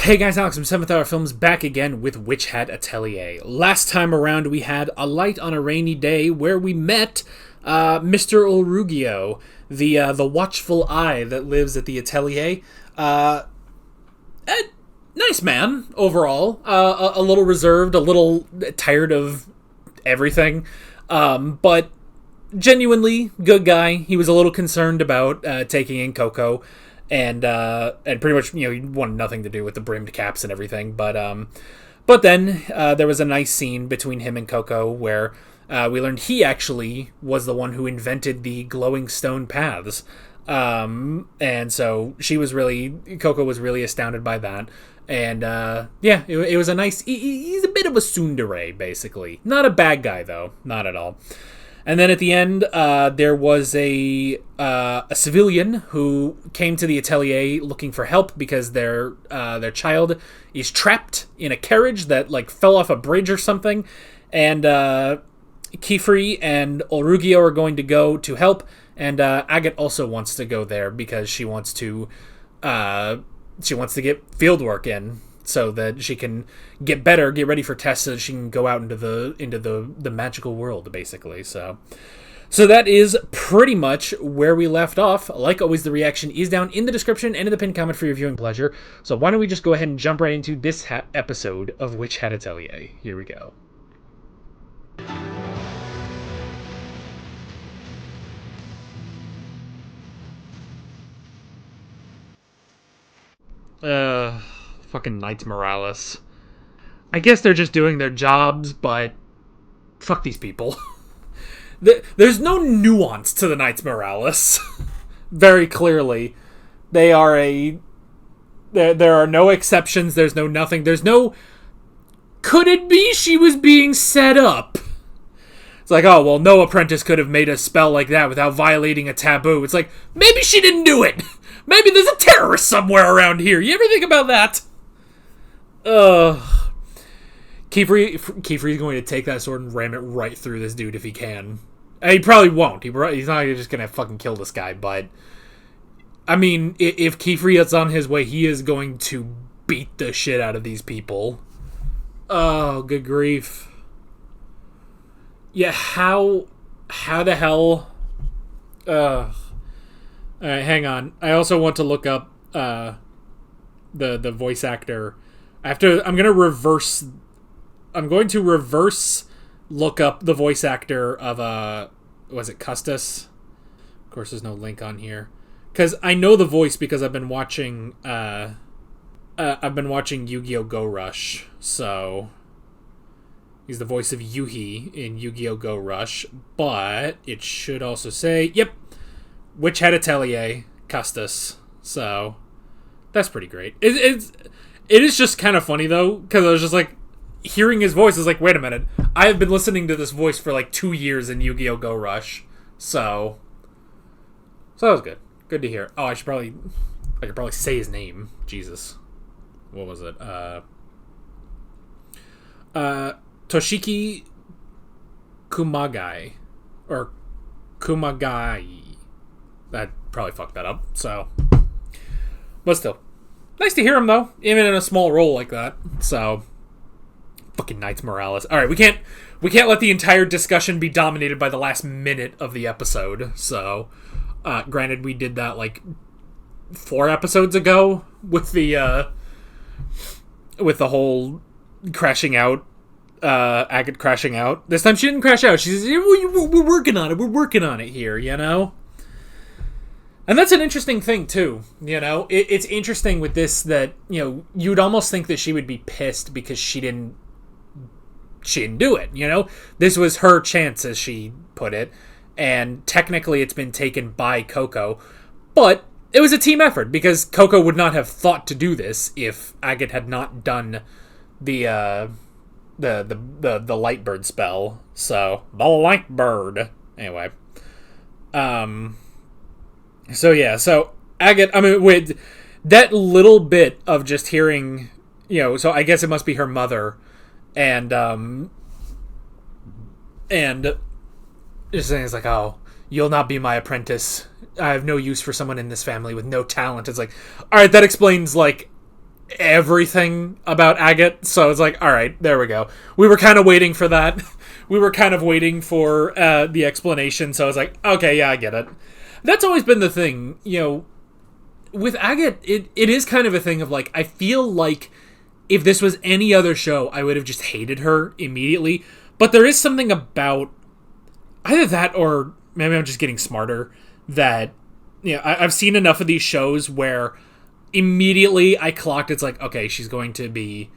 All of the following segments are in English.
Hey guys, Alex from 7th Hour Films back again with Witch Hat Atelier. Last time around we had A Light on a Rainy Day where we met Mr. Olrugio, the watchful eye that lives at the Atelier. Nice man, overall. A little reserved, a little tired of everything, but genuinely good guy. He was a little concerned about taking in Coco. And pretty much, he wanted nothing to do with the brimmed caps and everything. But then there was a nice scene between him and Coco where we learned he actually was the one who invented the glowing stone paths. And so Coco was really astounded by that. And it was a nice. He's a bit of a tsundere, basically. Not a bad guy though, not at all. And then at the end, there was a civilian who came to the Atelier looking for help because their child is trapped in a carriage that fell off a bridge or something, and Kifri and Olrugio are going to go to help, and Agate also wants to go there because she wants to get field work in, so that she can get ready for tests, so that she can go out into the magical world, basically. So that is pretty much where we left off. Like always, the reaction is down in the description and in the pinned comment for your viewing pleasure. So why don't we just go ahead and jump right into this episode of Witch Hat Atelier. Here we go. Fucking Knights Moralis. I guess they're just doing their jobs, but fuck these people. There's no nuance to the Knights Moralis. Very clearly. There are no exceptions, there's no nothing. There's no, could it be she was being set up? It's like, oh, well, no apprentice could have made a spell like that without violating a taboo. It's like, maybe she didn't do it. Maybe there's a terrorist somewhere around here. You ever think about that? Kifri's going to take that sword and ram it right through this dude if he can. And he probably won't. He's not just going to fucking kill this guy, but I mean, if Kifri is on his way, he is going to beat the shit out of these people. Oh, good grief. Yeah, how the hell... Alright, hang on. I also want to look up the voice actor. I'm going to reverse look up the voice actor of was it Custis? Of course, there's no link on here because I know the voice because I've been watching Yu-Gi-Oh! Go Rush. So he's the voice of Yuhi in Yu-Gi-Oh! Go Rush, but it should also say, yep, Witch Hat Atelier, Custis. So that's pretty great. It is just kind of funny, though, because I was just hearing his voice is wait a minute. I have been listening to this voice for 2 years in Yu-Gi-Oh! Go Rush. So that was good. Good to hear. Oh, I could probably say his name. Jesus. What was it? Toshiki Kumagai. Or Kumagai. I probably fucked that up, so. But still. Nice to hear him, though, even in a small role like that. So, fucking Knights Moralis. All right, we can't let the entire discussion be dominated by the last minute of the episode. So, granted, we did that 4 episodes ago with the whole crashing out, Agate crashing out. This time she didn't crash out. She says, "We're working on it. We're working on it here," you know. And that's an interesting thing, too, It's interesting with this that, you'd almost think that she would be pissed because she didn't do it, This was her chance, as she put it, and technically it's been taken by Coco, but it was a team effort because Coco would not have thought to do this if Agate had not done the Lightbird spell. So, the Lightbird. Anyway. So Agate, with that little bit of just hearing, so I guess it must be her mother, and just saying, it's oh, you'll not be my apprentice. I have no use for someone in this family with no talent. It's all right, that explains everything about Agate, so it's like, all right, there we go. We were kind of waiting for that. We were kind of waiting for the explanation, so I was like, okay, yeah, I get it. That's always been the thing, with Agate, it is kind of a thing of, like, I feel like if this was any other show, I would have just hated her immediately, but there is something about either that or maybe I'm just getting smarter, that, I've seen enough of these shows where immediately I clocked, it's like, okay, she's going to be,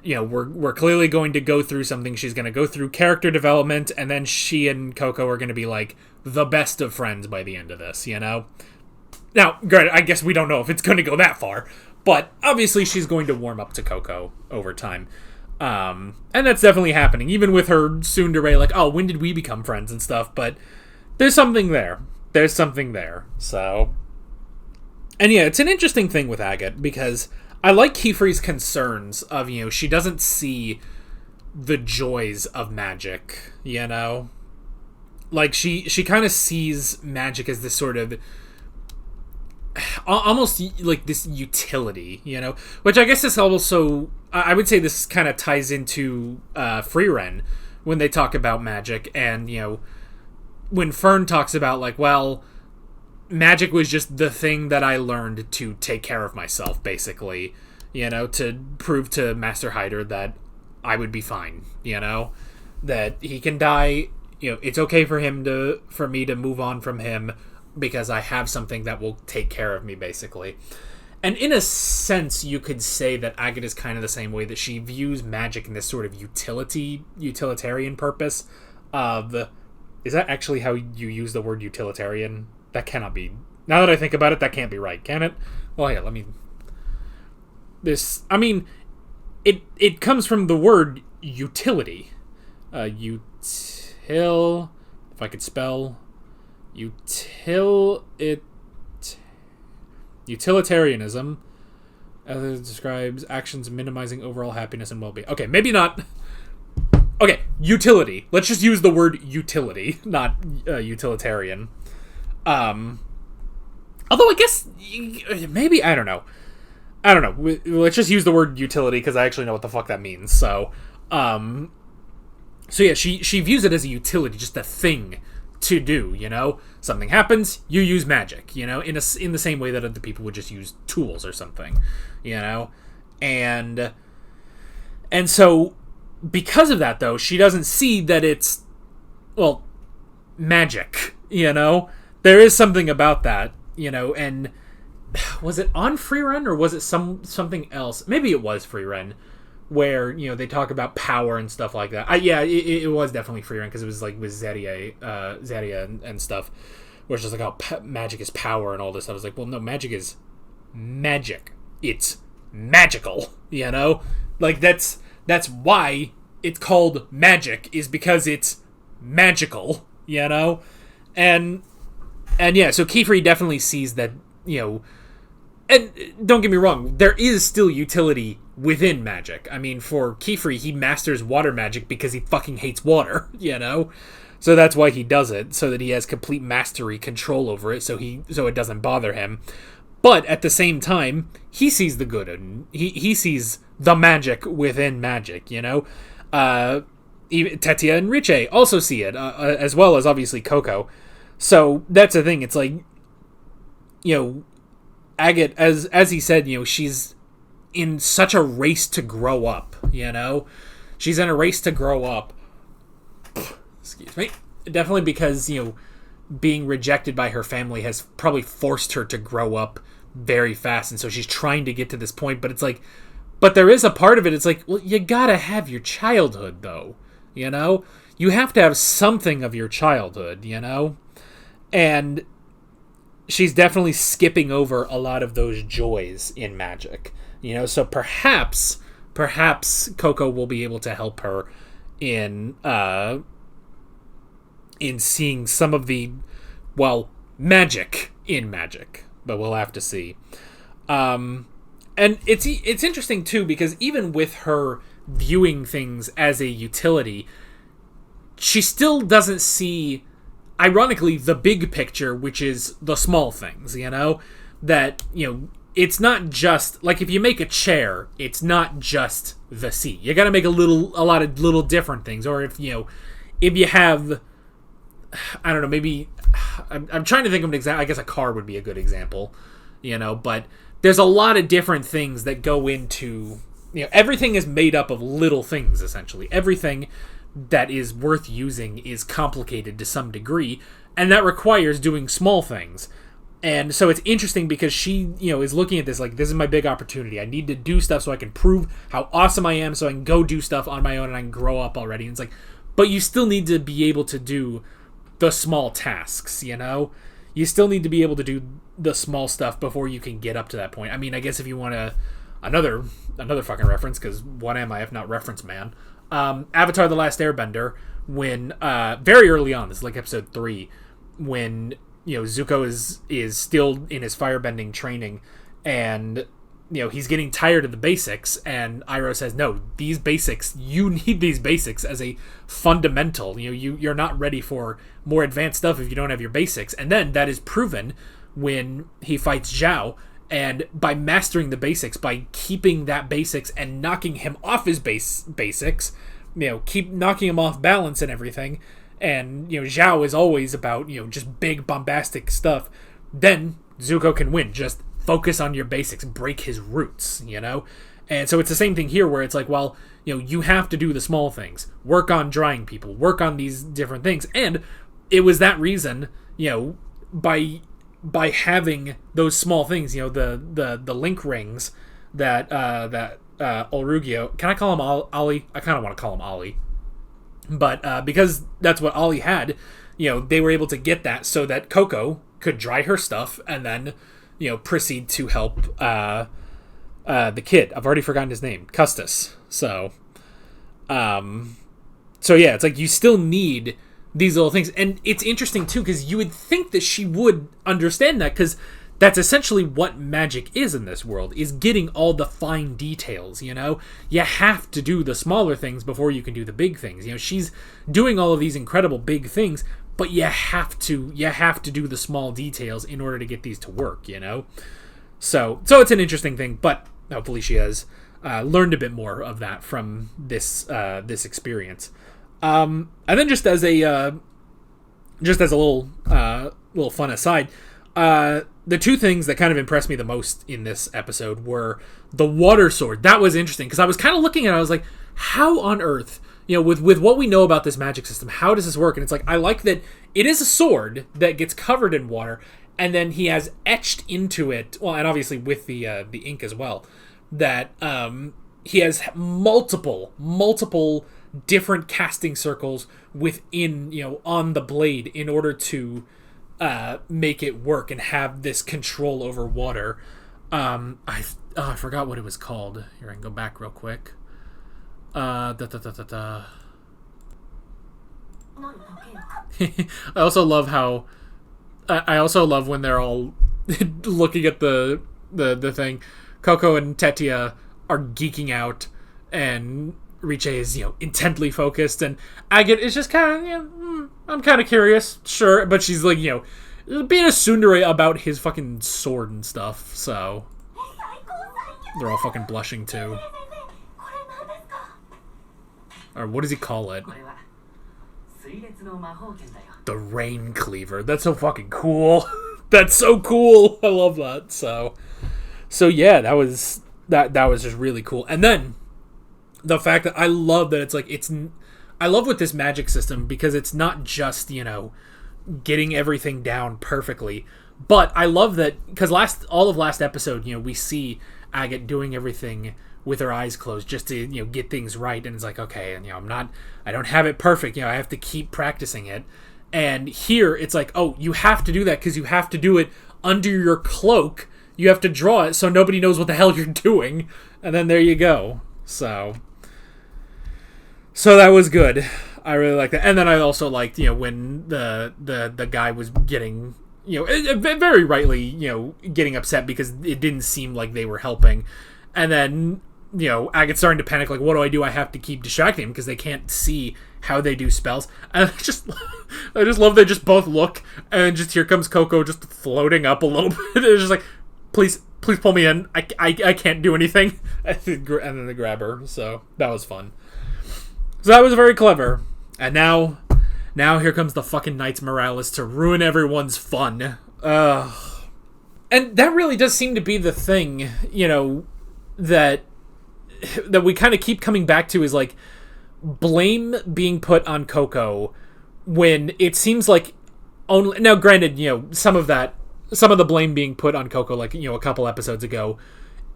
we're clearly going to go through something. She's going to go through character development, and then she and Coco are going to be, like, the best of friends by the end of this, Now, granted, I guess we don't know if it's going to go that far, but obviously she's going to warm up to Coco over time. And that's definitely happening, even with her tsundere, like, oh, when did we become friends and stuff, but there's something there. There's something there, so... And yeah, it's an interesting thing with Agate, because I like Kiefer's concerns of, she doesn't see the joys of magic, Like, she kind of sees magic as this sort of... almost like this utility, Which I guess is also... I would say this kind of ties into Frieren when they talk about magic, and, when Fern talks about, like, well... magic was just the thing that I learned to take care of myself, basically, to prove to Master Hyder that I would be fine, that he can die, it's okay for me to move on from him because I have something that will take care of me, basically. And in a sense, you could say that Agate is kind of the same way, that she views magic in this sort of utilitarian purpose of... Is that actually how you use the word utilitarian? That cannot be. Now that I think about it, that can't be right, can it? Well, yeah, let me... It comes from the word utility. If I could spell... Utilitarianism describes actions minimizing overall happiness and well-being. Okay, maybe not... Okay, utility. Let's just use the word utility, not utilitarian. Although I guess maybe I don't know. Let's just use the word utility because I actually know what the fuck that means. So yeah, she views it as a utility, just a thing to do. Something happens, you use magic. In the same way that other people would just use tools or something. And so because of that, though, she doesn't see that it's magic. There is something about that, and was it on Frieren or was it something else? Maybe it was Frieren, where, they talk about power and stuff like that. It was definitely Frieren, because it was like with Zedia and stuff, where it's just like, oh, magic is power and all this stuff. I was like, well, no, magic is magic. It's magical, Like, that's why it's called magic, is because it's magical, And yeah, so Kiefer definitely sees that, and don't get me wrong, there is still utility within magic. I mean, for Kiefer, he masters water magic because he fucking hates water, So that's why he does it, so that he has complete mastery, control over it, so it doesn't bother him. But at the same time, he sees the good, and he sees the magic within magic, Even Tetia and Riche also see it, as well as obviously Coco. So that's the thing. It's like, Agate, as he said, she's in such a race to grow up. She's in a race to grow up. Excuse me. Definitely because being rejected by her family has probably forced her to grow up very fast, and so she's trying to get to this point. But it's like, but there is a part of it. It's like, well, you gotta have your childhood, though. You have to have something of your childhood. And she's definitely skipping over a lot of those joys in magic, so perhaps Coco will be able to help her in seeing some of the, magic in magic, but we'll have to see. And it's interesting too, because even with her viewing things as a utility, she still doesn't see, ironically, the big picture, which is the small things, that, it's not just like if you make a chair, it's not just the seat. You got to make a lot of little different things. Or if you have, I don't know, maybe I'm trying to think of an example. I guess a car would be a good example, but there's a lot of different things that go into, everything is made up of little things, essentially. Everything that is worth using is complicated to some degree, and that requires doing small things. And so it's interesting because she, is looking at this like, this is my big opportunity. I need to do stuff so I can prove how awesome I am, so I can go do stuff on my own and I can grow up already. And it's like, but you still need to be able to do the small tasks, You still need to be able to do the small stuff before you can get up to that point. I mean, I guess if you want to, another fucking reference, because what am I if not reference man? Avatar: The Last Airbender, when, very early on, this is like episode 3, when... Zuko is still in his firebending training, and he's getting tired of the basics, and Iroh says, no, these basics, you need these basics as a fundamental. You're not ready for more advanced stuff if you don't have your basics. And then that is proven when he fights Zhao, and by mastering the basics, by keeping that basics and knocking him off his basics, keep knocking him off balance and everything. And, Zhao is always about, just big bombastic stuff. Then Zuko can win. Just focus on your basics. Break his roots, And so it's the same thing here where it's like, well, you have to do the small things. Work on drying people. Work on these different things. And it was that reason, by having those small things, the link rings that Olrugio... Can I call him Ollie? I kind of want to call him Ollie. But because that's what Ollie had, they were able to get that so that Coco could dry her stuff and then, proceed to help the kid. I've already forgotten his name. Custis. So yeah, it's like you still need these little things. And it's interesting, too, because you would think that she would understand that, because that's essentially what magic is in this world, is getting all the fine details, You have to do the smaller things before you can do the big things. She's doing all of these incredible big things, but you have to do the small details in order to get these to work, So it's an interesting thing, but hopefully she has learned a bit more of that from this experience. And then just as a little fun aside, the two things that kind of impressed me the most in this episode were the water sword. That was interesting, because I was kind of looking at it, I was like, how on earth, with what we know about this magic system, how does this work? And it's like, I like that it is a sword that gets covered in water, and then he has etched into it, well, and obviously with the ink as well, that he has multiple different casting circles within, on the blade in order to make it work and have this control over water. I forgot what it was called. Here, I can go back real quick. I also love how I also love when they're all looking at the thing. Coco and Tetia are geeking out, and Riche is intently focused, and Agate is just kind of I'm kind of curious, sure, but she's like being a tsundere about his fucking sword and stuff. So they're all fucking blushing too. Or what does he call it? The Rain Cleaver. That's so fucking cool. That's so cool. I love that. So yeah, that was just really cool. And then the fact that I love that it's like I love with this magic system, because it's not just getting everything down perfectly, but I love that because all of last episode we see Agate doing everything with her eyes closed just to get things right, and it's like, okay, and I don't have it perfect, I have to keep practicing it. And here it's like, oh, you have to do that because you have to do it under your cloak. You have to draw it so nobody knows what the hell you're doing, and then there you go. So that was good. I really liked that. And then I also liked when the guy was getting very rightly getting upset because it didn't seem like they were helping, and then Agate's starting to panic, like, what do? I have to keep distracting him because they can't see how they do spells. And I just love they just both look, and just here comes Coco just floating up a little bit. It's just like, please pull me in. I can't do anything. And then they grab her. So that was fun. So that was very clever. And now here comes the fucking Knights Moralis to ruin everyone's fun. And that really does seem to be the thing, that we kind of keep coming back to, is like blame being put on Coco when it seems like only. Now, granted, some of the blame being put on Coco, like, a couple episodes ago,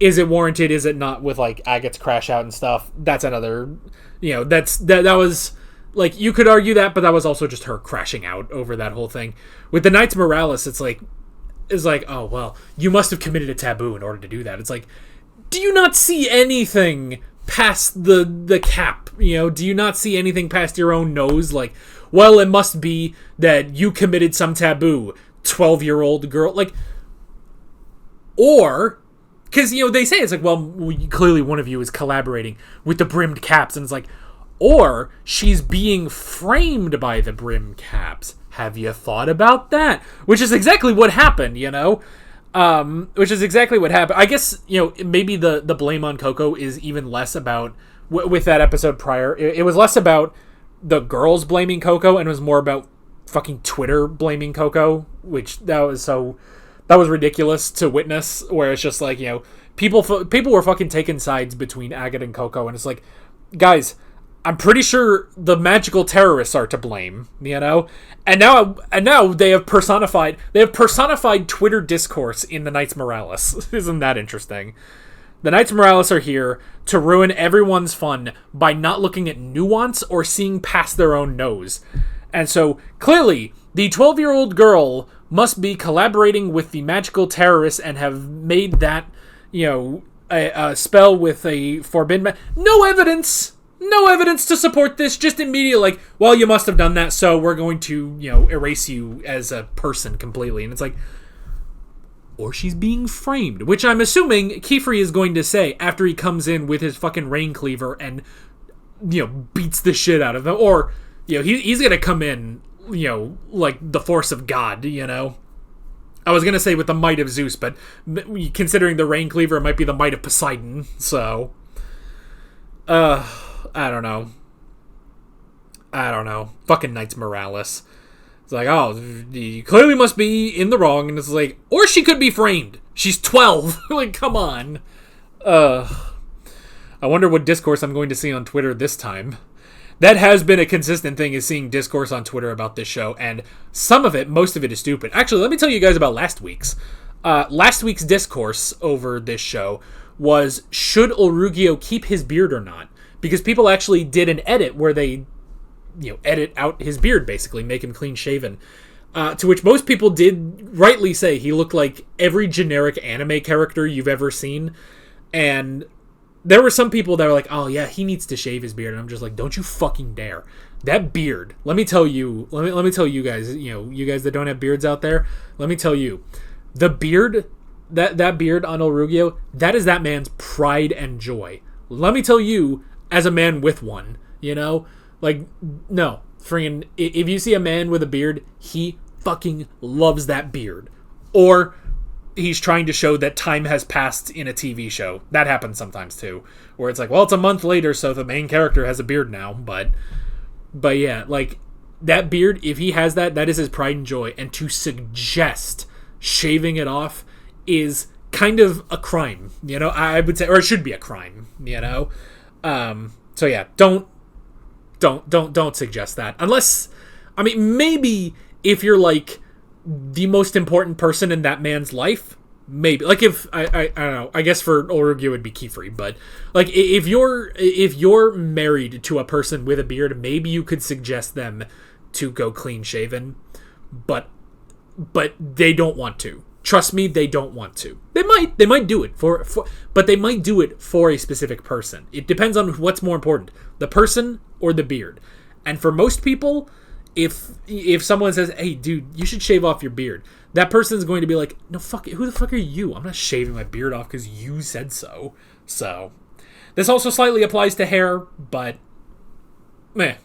is it warranted? Is it not? With like Agate's crash out and stuff, that's another. That was like, you could argue that, but that was also just her crashing out over that whole thing. With the Knights Moralis, it's like, oh well, you must have committed a taboo in order to do that. It's like, do you not see anything past the cap? Do you not see anything past your own nose? Like, well, it must be that you committed some taboo, 12-year-old girl. Like, or, because, they say it's like, well, clearly one of you is collaborating with the brimmed caps. And it's like, or she's being framed by the brimmed caps. Have you thought about that? Which is exactly what happened, Which is exactly what happened. I guess, maybe the blame on Coco is even less about, with that episode prior, it was less about the girls blaming Coco, and it was more about fucking Twitter blaming Coco, which that was ridiculous to witness, where it's just like, people were fucking taking sides between Agate and Coco, and it's like, guys, I'm pretty sure the magical terrorists are to blame, And now they have personified Twitter discourse in the Knights Moralis. Isn't that interesting? The Knights Moralis are here to ruin everyone's fun by not looking at nuance or seeing past their own nose. And so, clearly, the 12-year-old girl must be collaborating with the magical terrorists and have made that, a spell with a forbidden... No evidence to support this. Just immediately, like, well, you must have done that, so we're going to, erase you as a person completely. And it's like, or she's being framed, which I'm assuming Kiefer is going to say after he comes in with his fucking rain cleaver and, beats the shit out of them. Or, he's going to come in, like the force of God, I was going to say with the might of Zeus, but considering the rain cleaver, it might be the might of Poseidon, so... I don't know. Fucking Knights Moralis. It's like, oh, you clearly must be in the wrong. And it's like, or she could be framed. She's 12. Like, come on. I wonder what discourse I'm going to see on Twitter this time. That has been a consistent thing, is seeing discourse on Twitter about this show. And most of it is stupid. Actually, let me tell you guys about last week's. Last week's discourse over this show was, should Olrugio keep his beard or not? Because people actually did an edit where they, edit out his beard, basically, make him clean shaven. To which most people did rightly say he looked like every generic anime character you've ever seen. And there were some people that were like, oh yeah, he needs to shave his beard. And I'm just like, don't you fucking dare. That beard, let me tell you guys, you guys that don't have beards out there, let me tell you, the beard, that beard on Olrugio, that is that man's pride and joy. Let me tell you, as a man with one, like, no, friggin', if you see a man with a beard, he fucking loves that beard. Or he's trying to show that time has passed in a TV show. That happens sometimes too, where it's like, well, it's a month later, so the main character has a beard now, but yeah, like, that beard, if he has that is his pride and joy, and to suggest shaving it off is kind of a crime, I would say, or it should be a crime, so yeah, don't suggest that, unless, I mean, maybe if you're like the most important person in that man's life, maybe, like, if I don't know, I guess for Olrugio it would be Kiefer, but like, if you're married to a person with a beard, maybe you could suggest them to go clean shaven, but they don't want to. Trust me, they don't want to. They might do it but they might do it for a specific person. It depends on what's more important, the person or the beard. And for most people, if someone says, "Hey, dude, you should shave off your beard," that person's going to be like, "No, fuck it. Who the fuck are you? I'm not shaving my beard off because you said so." So, this also slightly applies to hair, but I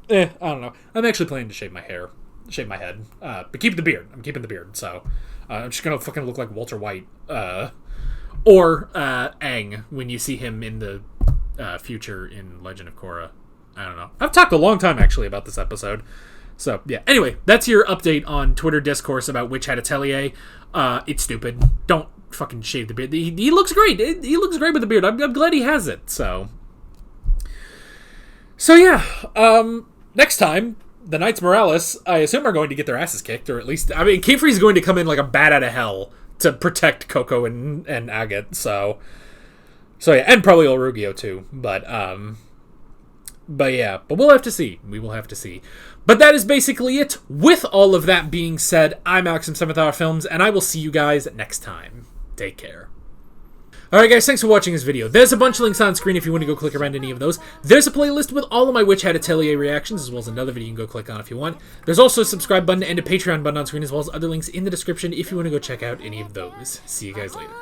don't know. I'm actually planning to shave my head, but keep the beard. I'm keeping the beard. So, I'm just gonna fucking look like Walter White. Or Aang when you see him in the future in Legend of Korra. I don't know. I've talked a long time, actually, about this episode. So, yeah. Anyway, that's your update on Twitter discourse about which had Atelier. It's stupid. Don't fucking shave the beard. He looks great. He looks great with the beard. I'm glad he has it, so... So, yeah. Next time, the Knights Moralis, I assume, are going to get their asses kicked, or at least... I mean, Kefri's going to come in like a bat out of hell to protect Coco and Agate, so yeah, and probably Olrugio, too, but yeah, but we'll have to see. We will have to see. But that is basically it. With all of that being said, I'm Alex from 7th Hour Films, and I will see you guys next time. Take care. Alright guys, thanks for watching this video. There's a bunch of links on screen if you want to go click around any of those. There's a playlist with all of my Witch Hat Atelier reactions, as well as another video you can go click on if you want. There's also a subscribe button and a Patreon button on screen, as well as other links in the description if you want to go check out any of those. See you guys later.